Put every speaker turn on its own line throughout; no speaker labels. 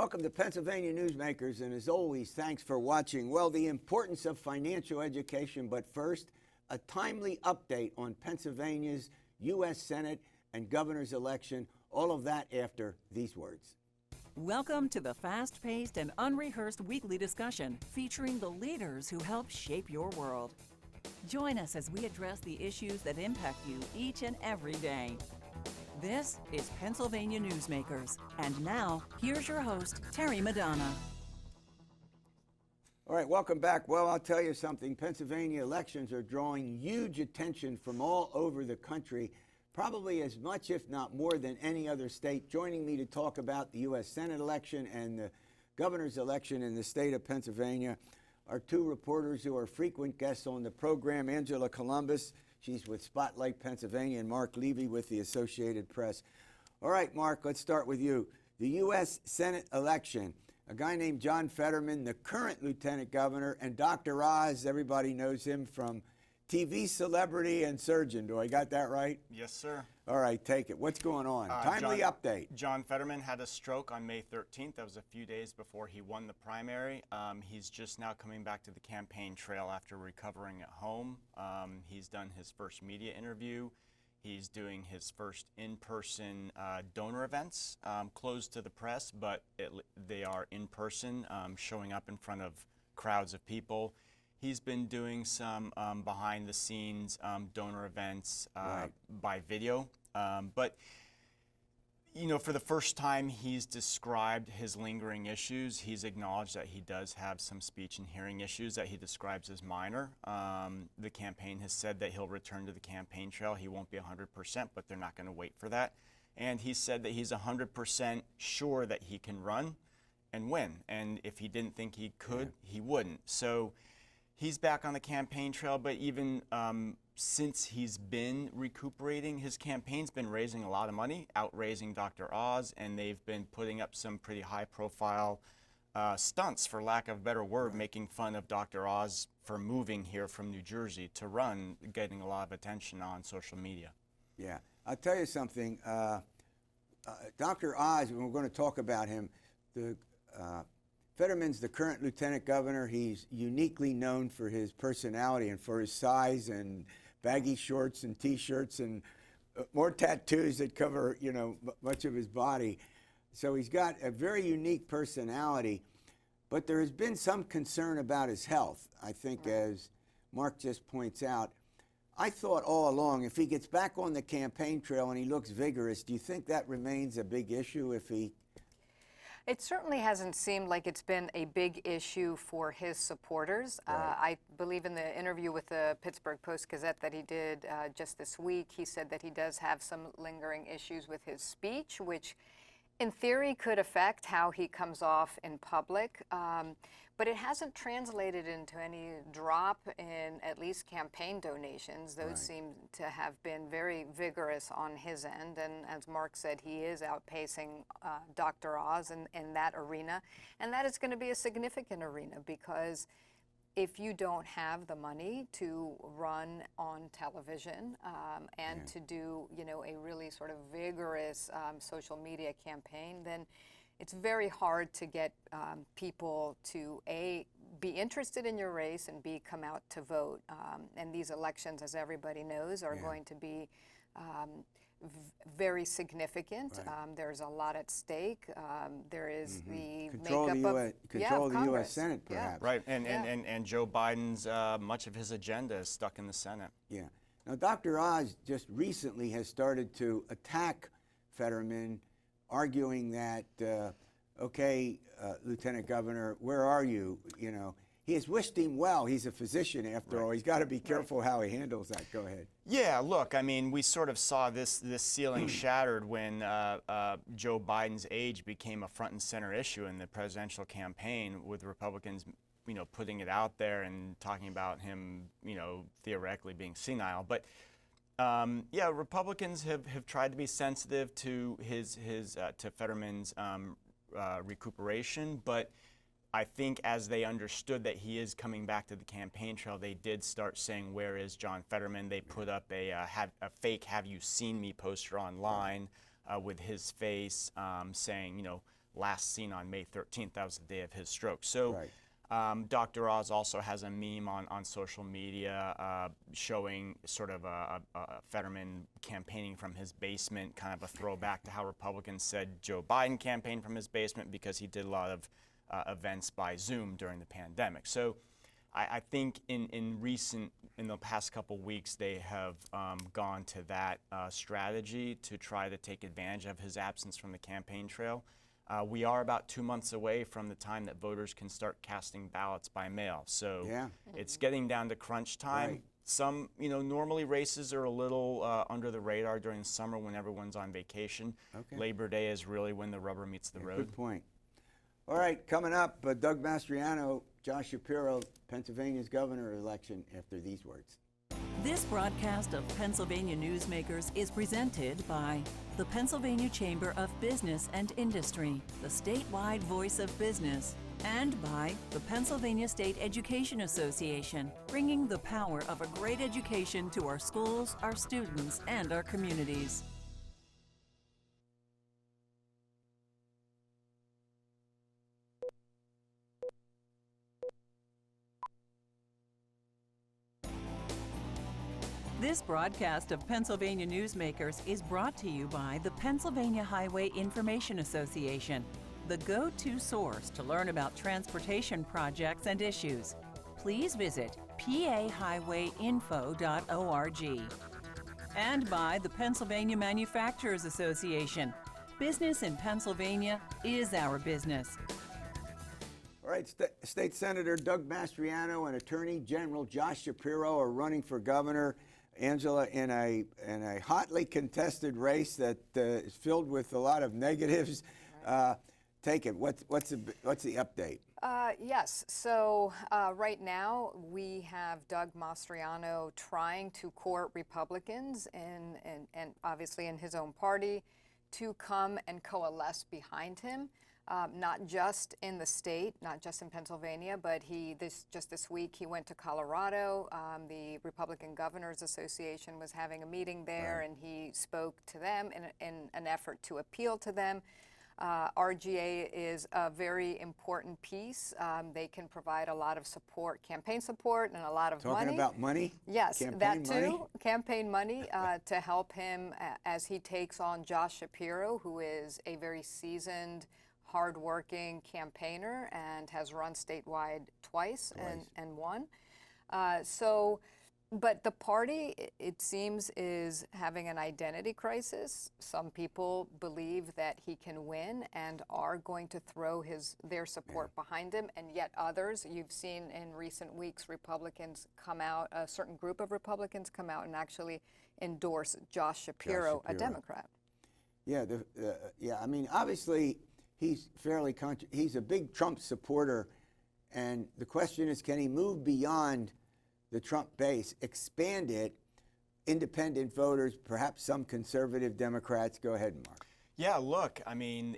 Welcome to Pennsylvania Newsmakers, and as always, thanks for watching. Well, the importance of financial education, but first, a timely update on Pennsylvania's U.S. Senate and governor's election, all of that after these words.
Welcome to the fast-paced and unrehearsed weekly discussion featuring the leaders who help shape your world. Join us as we address the issues that impact you each and every day. This is Pennsylvania Newsmakers. And now, here's your host, Terry Madonna.
All right, welcome back. Well, I'll tell you something. Pennsylvania elections are drawing huge attention from all over the country, probably as much, if not more, than any other state. Joining me to talk about the U.S. Senate election and the governor's election in the state of Pennsylvania are two reporters who are frequent guests on the program, Angela Couloumbis. She's with Spotlight Pennsylvania, and Marc Levy with the Associated Press. All right, Marc, let's start with you. The U.S. Senate election, a guy named John Fetterman, the current lieutenant governor, and Dr. Oz, everybody knows him from TV celebrity and surgeon. Do I got that right?
Yes, sir.
All right, take it. What's going on? Timely update.
John Fetterman had a stroke on May 13th. That was a few days before he won the primary. He's just now coming back to the campaign trail after recovering at home. He's done his first media interview. He's doing his first in-person donor events, closed to the press, but they are in person, showing up in front of crowds of people. He's been doing some behind-the-scenes donor events by video. But, you know, for the first time, he's described his lingering issues. He's acknowledged that he does have some speech and hearing issues that he describes as minor. The campaign has said that he'll return to the campaign trail. He won't be 100%, but they're not going to wait for that. And he said that he's 100% sure that he can run and win. And if he didn't think he could, he wouldn't. So he's back on the campaign trail, but even since he's been recuperating, his campaign's been raising a lot of money, outraising Dr. Oz, and they've been putting up some pretty high-profile stunts, for lack of a better word, making fun of Dr. Oz for moving here from New Jersey to run, getting a lot of attention on social media.
Yeah, I'll tell you something. Dr. Oz, when we're going to talk about him, Fetterman's the current lieutenant governor. He's uniquely known for his personality and for his size and baggy shorts and T-shirts and more tattoos that cover, you know, much of his body. So he's got a very unique personality, but there has been some concern about his health, I think, as Marc just points out. I thought all along, if he gets back on the campaign trail and he looks vigorous, do you think that remains a big issue if he...
It certainly hasn't seemed like it's been a big issue for his supporters.
Right.
I believe in the interview with the Pittsburgh Post-Gazette that he did just this week, he said that he does have some lingering issues with his speech, which in theory could affect how he comes off in public. But it hasn't translated into any drop in at least campaign donations. Those seem to have been very vigorous on his end. And as Marc said, he is outpacing Dr. Oz in that arena. And that is going to be a significant arena because if you don't have the money to run on television and to do, you know, a really sort of vigorous social media campaign, then it's very hard to get people to, A, be interested in your race, and B, come out to vote. And these elections, as everybody knows, are going to be very significant.
Right.
There's a lot at stake. There is the
control of the U.S. Senate, perhaps.
Right, and Joe Biden's, much of his agenda is stuck in the Senate.
Yeah. Now, Dr. Oz just recently has started to attack Fetterman, arguing that, Lieutenant Governor, where are you? You know, he has wished him well. He's a physician, after all. He's got to be careful how he handles that. Go ahead.
Yeah, look, I mean, we sort of saw this ceiling shattered when Joe Biden's age became a front and center issue in the presidential campaign, with Republicans, you know, putting it out there and talking about him, you know, theoretically being senile. But yeah, Republicans have tried to be sensitive to to Fetterman's recuperation, but I think as they understood that he is coming back to the campaign trail, they did start saying, "Where is John Fetterman?" They put up a fake "Have you seen me" poster online with his face, saying, you know, last seen on May 13th. That was the day of his stroke. So
Right.
Dr. Oz also has a meme on social media showing sort of a Fetterman campaigning from his basement, kind of a throwback to how Republicans said Joe Biden campaigned from his basement because he did a lot of events by Zoom during the pandemic. So I think in the past couple weeks, they have gone to that strategy to try to take advantage of his absence from the campaign trail. We are about 2 months away from the time that voters can start casting ballots by mail. So
Yeah.
it's getting down to crunch time.
Right.
Some, normally races are a little under the radar during the summer when everyone's on vacation.
Okay.
Labor Day is really when the rubber meets the road.
Good point. All right, coming up, Doug Mastriano, Josh Shapiro, Pennsylvania's governor election after these words.
This broadcast of Pennsylvania Newsmakers is presented by the Pennsylvania Chamber of Business and Industry, the statewide voice of business, and by the Pennsylvania State Education Association, bringing the power of a great education to our schools, our students, and our communities. This broadcast of Pennsylvania Newsmakers is brought to you by the Pennsylvania Highway Information Association, the go-to source to learn about transportation projects and issues. Please visit pahighwayinfo.org. And by the Pennsylvania Manufacturers Association. Business in Pennsylvania is our business.
All right, State Senator Doug Mastriano and Attorney General Josh Shapiro are running for governor. Angela, in a hotly contested race that is filled with a lot of negatives. Take it. What's the update?
Yes. So right now we have Doug Mastriano trying to court Republicans and obviously in his own party to come and coalesce behind him. Not just in the state, not just in Pennsylvania, but just this week he went to Colorado. The Republican Governors Association was having a meeting there, and he spoke to them in an effort to appeal to them. RGA is a very important piece. They can provide a lot of support, campaign support, and a lot of money.
Talking about money?
Yes,
campaign
that too.
Money?
Campaign money to help him as he takes on Josh Shapiro, who is a very seasoned, hardworking campaigner and has run statewide twice. And won. But the party, it seems, is having an identity crisis. Some people believe that he can win and are going to throw their support behind him, and yet others, you've seen in recent weeks, Republicans come out, a certain group of Republicans come out and actually endorse Josh Shapiro, a Democrat.
Yeah, I mean, obviously, he's he's a big Trump supporter, and the question is, can he move beyond the Trump base, expand it, independent voters, perhaps some conservative Democrats? Go ahead, Marc.
Yeah, look, I mean,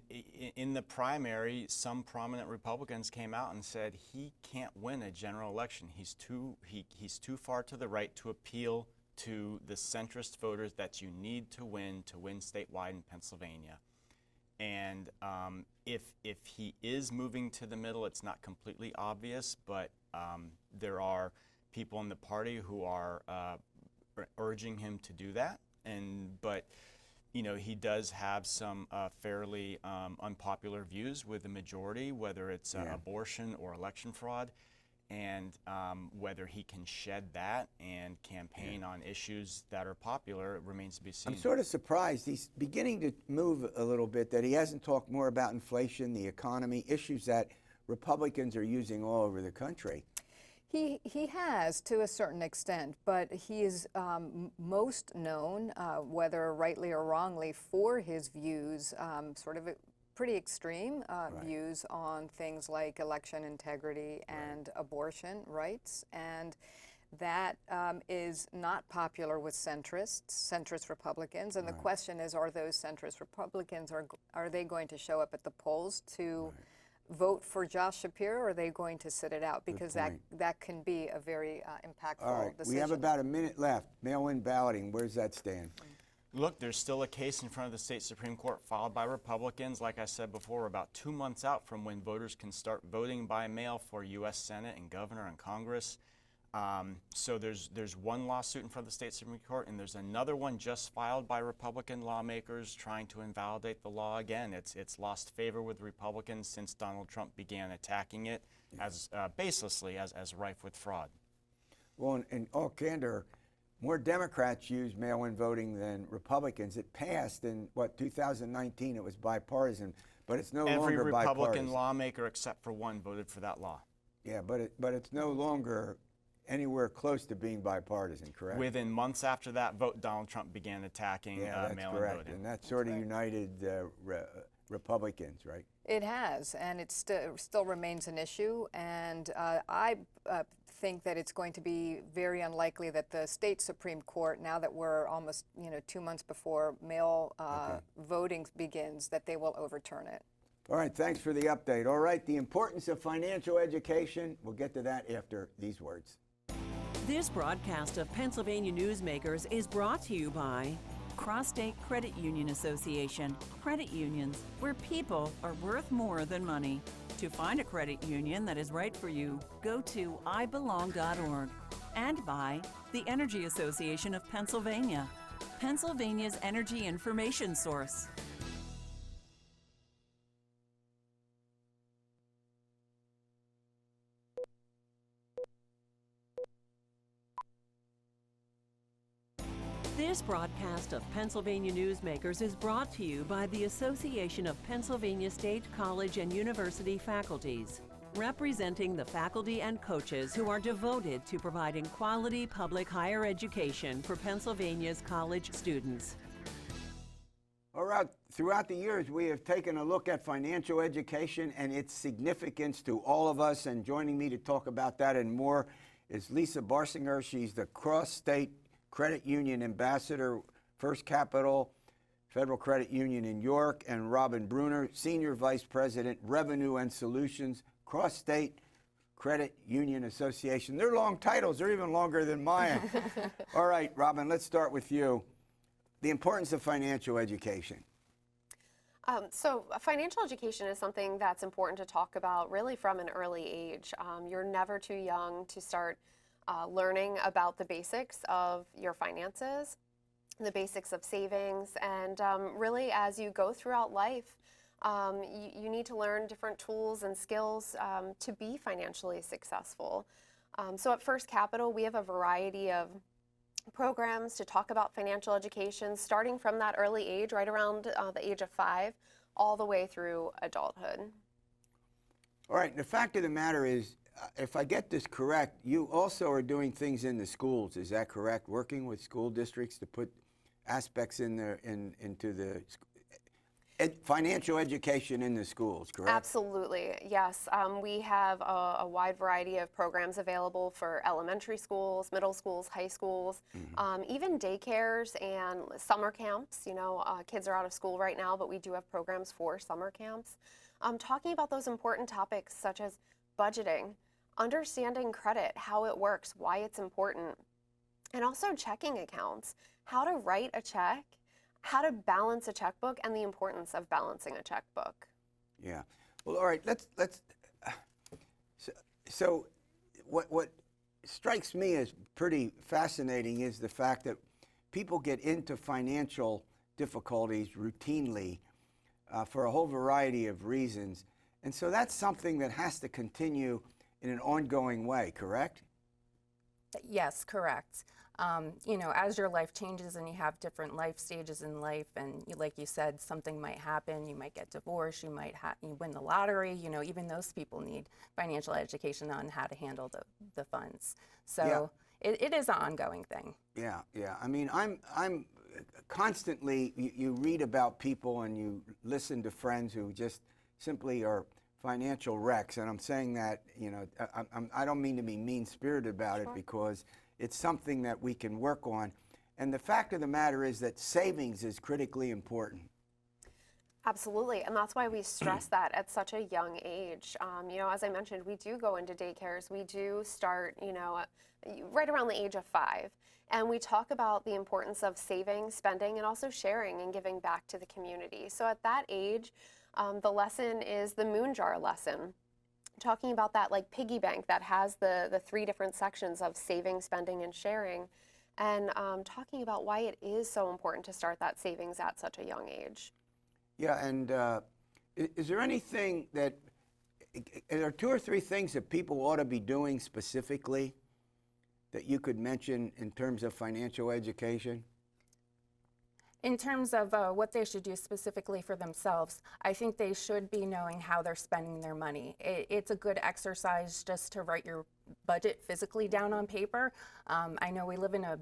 in the primary, some prominent Republicans came out and said he can't win a general election. He's too far to the right to appeal to the centrist voters that you need to win statewide in Pennsylvania. And if he is moving to the middle, it's not completely obvious, but there are people in the party who are urging him to do that. But he does have some fairly unpopular views with the majority, whether it's abortion or election fraud, and whether he can shed that and campaign on issues that are popular remains to be seen.
I'm sort of surprised. He's beginning to move a little bit, that he hasn't talked more about inflation, the economy, issues that Republicans are using all over the country.
He has, to a certain extent, but he is most known, whether rightly or wrongly, for his views, sort of pretty extreme views on things like election integrity and abortion rights. And that is not popular with centrist Republicans. And the question is, are those centrist Republicans, are they going to show up at the polls to vote for Josh Shapiro, or are they going to sit it out? Because that can be a very impactful
All right,
decision.
we have about a minute left. Mail-in balloting, where's that stand?
Look, there's still a case in front of the state Supreme Court filed by Republicans. Like I said before, we're about 2 months out from when voters can start voting by mail for U.S. Senate and governor and Congress. So there's one lawsuit in front of the state Supreme Court, and there's another one just filed by Republican lawmakers trying to invalidate the law again. It's lost favor with Republicans since Donald Trump began attacking it as baselessly as rife with fraud.
Well, in all candor, more Democrats use mail-in voting than Republicans. It passed in, 2019, it was bipartisan, but it's no longer bipartisan.
Every Republican lawmaker except for one voted for that law.
Yeah, but it's no longer anywhere close to being bipartisan, correct?
Within months after that vote, Donald Trump began attacking mail-in voting.
And that sort of united Republicans, right?
It has, and it still remains an issue. And I think that it's going to be very unlikely that the state Supreme Court, now that we're almost 2 months before mail voting begins, that they will overturn it.
All right, thanks for the update. All right, the importance of financial education. We'll get to that after these words.
This broadcast of Pennsylvania Newsmakers is brought to you by CrossState Credit Union Association. Credit unions, where people are worth more than money. To find a credit union that is right for you, go to ibelong.org. And by the Energy Association of Pennsylvania, Pennsylvania's energy information source. This broadcast of Pennsylvania Newsmakers is brought to you by the Association of Pennsylvania State College and University Faculties, representing the faculty and coaches who are devoted to providing quality public higher education for Pennsylvania's college students.
All right, throughout the years, we have taken a look at financial education and its significance to all of us. And joining me to talk about that and more is Lisa Barsinger. She's the CrossState Credit Union Ambassador, First Capital Federal Credit Union in York, and Robin Brunner, Senior Vice President, Revenue and Solutions, CrossState Credit Union Association. They're long titles. They're even longer than mine. All right, Robin, let's start with you. The importance of financial education.
So financial education is something that's important to talk about really from an early age. You're never too young to start learning about the basics of your finances, the basics of savings, and really as you go throughout life, you need to learn different tools and skills to be financially successful. So at First Capital, we have a variety of programs to talk about financial education, starting from that early age, right around the age of 5, all the way through adulthood.
All right, the fact of the matter is, if I get this correct, you also are doing things in the schools. Is that correct? Working with school districts to put aspects into the financial education in the schools, correct?
Absolutely, yes. We have a wide variety of programs available for elementary schools, middle schools, high schools, even daycares and summer camps. Kids are out of school right now, but we do have programs for summer camps. Talking about those important topics such as budgeting, understanding credit, how it works, why it's important, and also checking accounts, how to write a check, how to balance a checkbook, and the importance of balancing a checkbook.
Yeah. Well, all right. Let's. So, what strikes me as pretty fascinating is the fact that people get into financial difficulties routinely for a whole variety of reasons, and so that's something that has to continue in an ongoing way. Correct?
Yes, correct. As your life changes and you have different life stages in life, and like you said, something might happen, you might get divorced, you win the lottery, even those people need financial education on how to handle the funds. So yeah. It is an ongoing thing. Yeah, yeah.
I mean, I'm constantly, you read about people and you listen to friends who just simply are financial wrecks, and I'm saying that, I don't mean to be mean-spirited about it, because it's something that we can work on. And the fact of the matter is that savings is critically important.
Absolutely, and that's why we stress that at such a young age. You know, as I mentioned, we do go into daycares. We do start, you know, right around the age of 5. And we talk about the importance of saving, spending, and also sharing and giving back to the community. So at that age, the lesson is the moon jar lesson. Talking about that like piggy bank that has the 3 different sections of saving, spending, and sharing. And talking about why it is so important to start that savings at such a young age.
Yeah, and is there anything that, are there 2 or 3 things that people ought to be doing specifically that you could mention in terms of financial education?
In terms of what they should do specifically for themselves, I think they should be knowing how they're spending their money. It's a good exercise just to write your budget physically down on paper. I know we live in a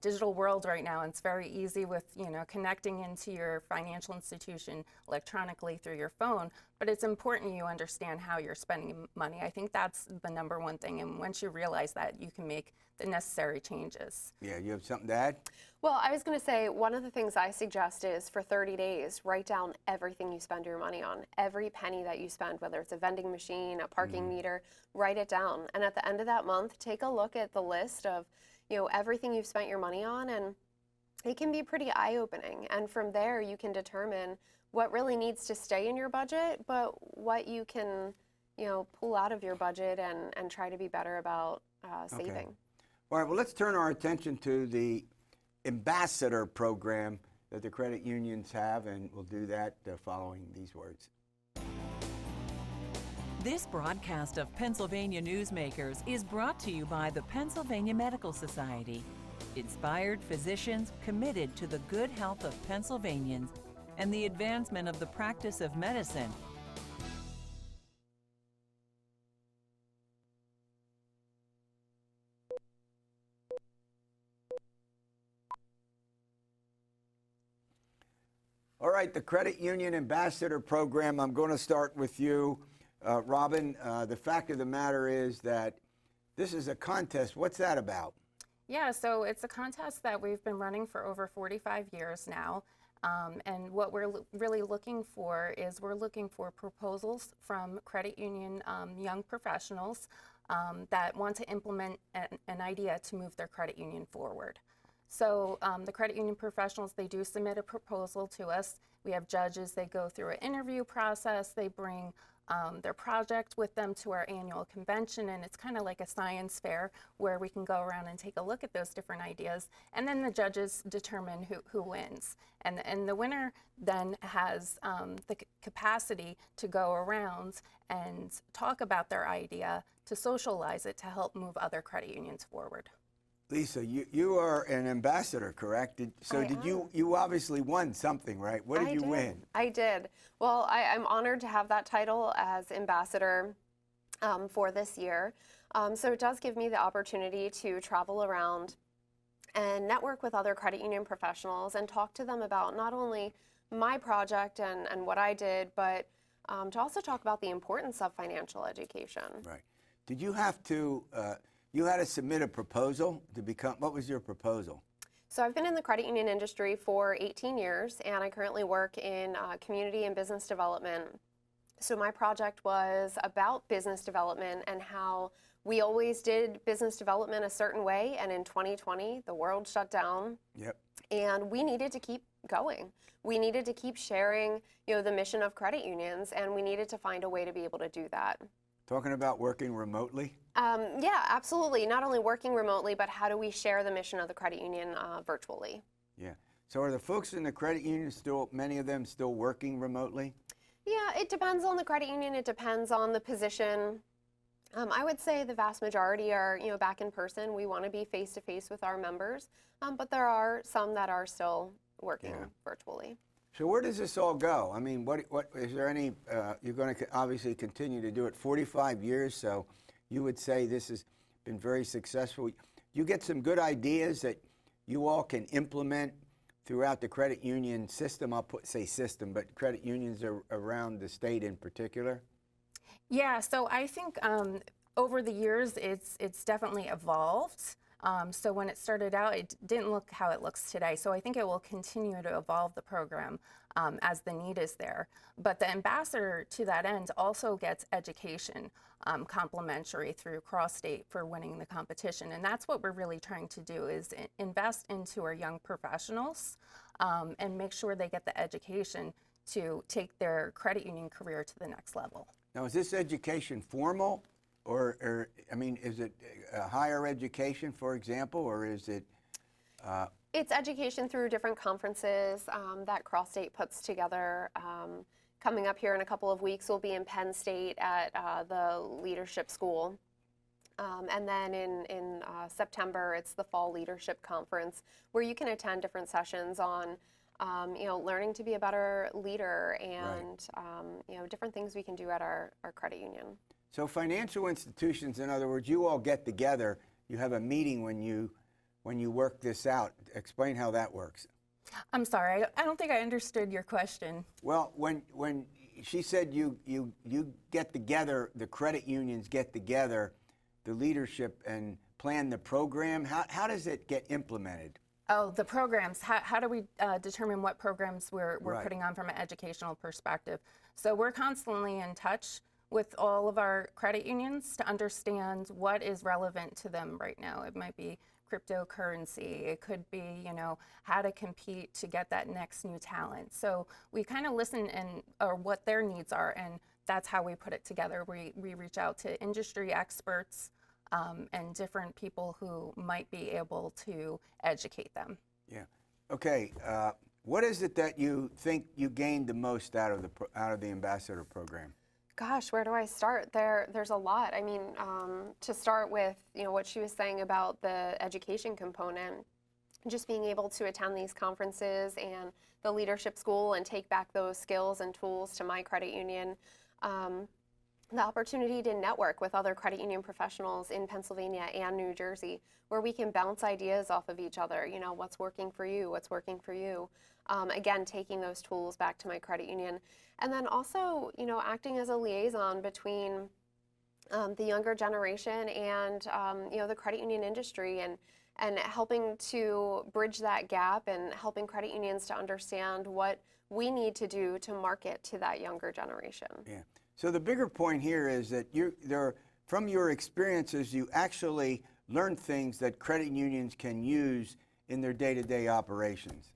digital world right now, and it's very easy with, connecting into your financial institution electronically through your phone, but it's important you understand how you're spending money. I think that's the #1 thing, and once you realize that, you can make the necessary changes.
Yeah, you have something to add?
Well, I was going to say, one of the things I suggest is for 30 days, write down everything you spend your money on. Every penny that you spend, whether it's a vending machine, a parking meter, write it down. And at the end of that month, take a look at the list of everything you've spent your money on, and it can be pretty eye-opening. And from there, you can determine what really needs to stay in your budget, but what you can, pull out of your budget and try to be better about saving.
Okay. All right, well, let's turn our attention to the Ambassador program that the credit unions have, and we'll do that following these words.
This broadcast of Pennsylvania Newsmakers is brought to you by the Pennsylvania Medical Society. Inspired physicians committed to the good health of Pennsylvanians and the advancement of the practice of medicine.
All right, the Credit Union Ambassador program, I'm going to start with you. Robin, the fact of the matter is that this is a contest. What's that about?
Yeah, so it's a contest that we've been running for over 45 years now. And what we're really looking for is we're looking for proposals from credit union young professionals that want to implement an idea to move their credit union forward. So the credit union professionals, they do submit a proposal to us. We have judges, they go through an interview process, they bring their project with them to our annual convention, and it's kind of like a science fair where we can go around and take a look at those different ideas, and then the judges determine who wins. And the winner then has the capacity to go around and talk about their idea, to socialize it, to help move other credit unions forward.
Lisa, you are an ambassador, correct? You obviously won something, right? What did you win?
I did. Well, I'm honored to have that title as ambassador for this year. So it does give me the opportunity to travel around and network with other credit union professionals and talk to them about not only my project and what I did, but to also talk about the importance of financial education.
Right. Did you have to... you had to submit a proposal to become, what was your proposal?
So I've been in the credit union industry for 18 years, and I currently work in community and business development. So my project was about business development and how we always did business development a certain way, and in 2020, the world shut down.
Yep.
And we needed to keep going. We needed to keep sharing, the mission of credit unions, and we needed to find a way to be able to do that.
Talking about working remotely?
Yeah, absolutely. Not only working remotely, but how do we share the mission of the credit union virtually?
Yeah. So are the folks in the credit union still, many of them still working remotely?
Yeah, it depends on the credit union. It depends on the position. I would say the vast majority are, back in person. We want to be face-to-face with our members, but there are some that are still working virtually.
So where does this all go? I mean, what is there any, you're going to obviously continue to do it 45 years, so you would say this has been very successful. You get some good ideas that you all can implement throughout the credit union system. I'll say system, but credit unions are around the state in particular.
Yeah, so I think over the years it's definitely evolved. So when it started out, it didn't look how it looks today. So I think it will continue to evolve the program as the need is there. But the ambassador, to that end, also gets education complimentary through CrossState for winning the competition. And that's what we're really trying to do, is invest into our young professionals and make sure they get the education to take their credit union career to the next level.
Now, is this education formal? Or I mean, is it higher education, for example, or is it?
It's education through different conferences that CrossState puts together. Coming up here in a couple of weeks, we'll be in Penn State at the Leadership School. And then in September, it's the Fall Leadership Conference, where you can attend different sessions on learning to be a better leader and different things we can do at our credit union.
So financial institutions, in other words, you all get together, you have a meeting when you work this out. Explain how that works.
I'm sorry, I don't think I understood your question.
Well, when she said you get together, the credit unions get together, the leadership, and plan the program, how does it get implemented?
Oh, the programs. How do we determine what programs we're
Right.
putting on from an educational perspective? So we're constantly in touch with all of our credit unions to understand what is relevant to them right now. It might be cryptocurrency. It could be, how to compete to get that next new talent. So we kind of listen or what their needs are, and that's how we put it together. We reach out to industry experts and different people who might be able to educate them.
Yeah. Okay. What is it that you think you gained the most out of the ambassador program?
Gosh, where do I start? There's a lot. I mean, to start with, what she was saying about the education component, just being able to attend these conferences and the leadership school and take back those skills and tools to my credit union. The opportunity to network with other credit union professionals in Pennsylvania and New Jersey, where we can bounce ideas off of each other. What's working for you? What's working for you? Again, taking those tools back to my credit union. And then also, acting as a liaison between the younger generation and, the credit union industry and helping to bridge that gap and helping credit unions to understand what we need to do to market to that younger generation.
Yeah. So the bigger point here is that from your experiences, you actually learn things that credit unions can use in their day-to-day operations,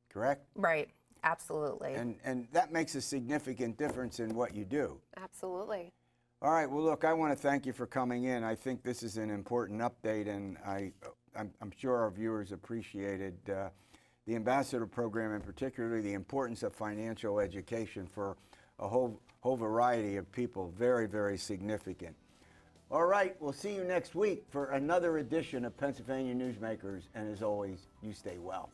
correct?
Right, absolutely.
And that makes a significant difference in what you do.
Absolutely.
All right, well, look, I want to thank you for coming in. I think this is an important update, and I'm sure our viewers appreciated the ambassador program, and particularly the importance of financial education for a whole variety of people. Very, very significant. All right, we'll see you next week for another edition of Pennsylvania Newsmakers, and as always, you stay well.